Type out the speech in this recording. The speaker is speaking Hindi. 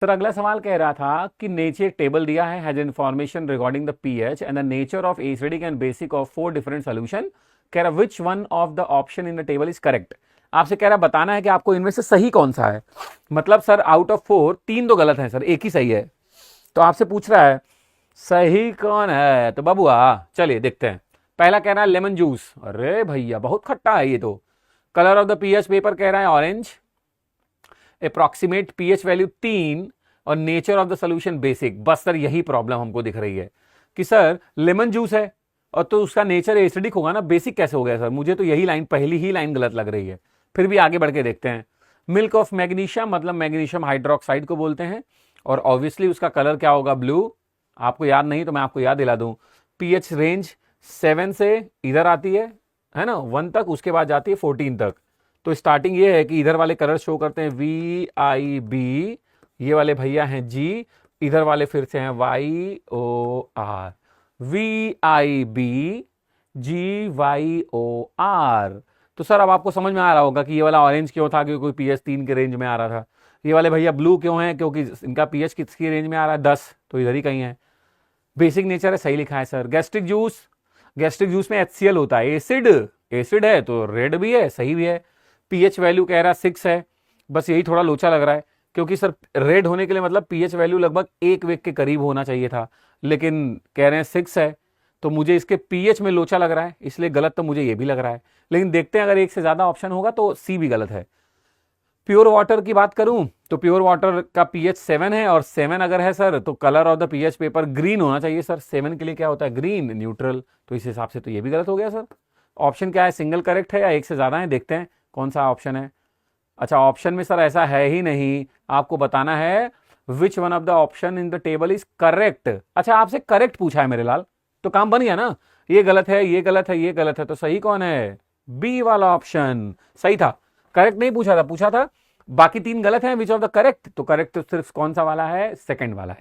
सर अगला सवाल कह रहा था कि नीचे एक टेबल दिया है, has information regarding the pH and the nature of acidic and basic of 4 different solution. कह रहा which one of the option in the table is correct. आपसे कह रहा बताना है कि आपको इनमें से सही कौन सा है। मतलब सर आउट ऑफ 4 3 तो गलत है सर, एक ही सही है। तो आपसे पूछ रहा है सही कौन है। तो बबुआ चलिए देखते हैं। पहला कह रहा है लेमन जूस, अरे भैया बहुत खट्टा है ये तो। Colour of the pH paper कह रहा है ऑरेंज, अप्रॉक्सीमेट पीएच वैल्यू 3 और nature of the solution basic. बस सर यही प्रॉब्लम हमको दिख रही है कि सर लेमन जूस है और तो उसका नेचर एसिडिक होगा ना, बेसिक कैसे हो गया सर। मुझे तो यही लाइन, पहली ही लाइन गलत लग रही है। फिर भी आगे बढ़ के देखते हैं। मिल्क ऑफ मैग्नीशियम मतलब मैग्नीशियम हाइड्रोक्साइड को बोलते हैं और ऑब्वियसली उसका कलर क्या होगा, ब्लू। आपको याद नहीं तो मैं आपको याद दिला दूं। पीएच रेंज 7 से इधर आती है ना 1 तक, उसके बाद जाती है 14 तक। तो स्टार्टिंग ये है कि इधर वाले कलर शो करते हैं VIB, ये वाले भैया हैं G, इधर वाले फिर से हैं YOR, VIB GYOR। तो सर अब आपको समझ में आ रहा होगा कि ये वाला ऑरेंज क्यों था, क्योंकि पीएच 3 के रेंज में आ रहा था। ये वाले भैया ब्लू क्यों है, क्योंकि इनका पीएच किसकी रेंज में आ रहा है 10, तो इधर ही कहीं है। बेसिक नेचर है, सही लिखा है sir. Gastric juice, gastric juice में HCl होता है, एसिड एसिड है तो रेड भी है, सही भी है। पीएच वैल्यू कह रहा है 6 है, बस यही थोड़ा लोचा लग रहा है क्योंकि सर रेड होने के लिए मतलब पीएच वैल्यू लगभग 1 वेग के करीब होना चाहिए था, लेकिन कह रहे हैं 6 है। तो मुझे इसके पीएच में लोचा लग रहा है, इसलिए गलत तो मुझे ये भी लग रहा है। लेकिन देखते हैं अगर एक से ज्यादा ऑप्शन होगा तो सी भी गलत है। प्योर वाटर की बात करूं तो प्योर वाटर का पीएच 7 है और 7 अगर है सर तो colour of the pH paper green होना चाहिए सर। 7 के लिए क्या होता है, ग्रीन, न्यूट्रल। तो इस हिसाब से तो ये भी गलत हो गया सर। ऑप्शन क्या है, सिंगल करेक्ट है या एक से ज्यादा है, देखते हैं कौन सा ऑप्शन है। अच्छा ऑप्शन में सर ऐसा है ही नहीं, आपको बताना है which one of the option in the table is correct. अच्छा आपसे करेक्ट पूछा है मेरे लाल, तो काम बन गया ना। ये गलत है, ये गलत है, ये गलत है, तो सही कौन है, बी वाला ऑप्शन सही था। करेक्ट नहीं पूछा था, पूछा था बाकी 3 गलत हैं, विच ऑफ द करेक्ट। तो करेक्ट तो सिर्फ कौन सा वाला है, सेकंड वाला है।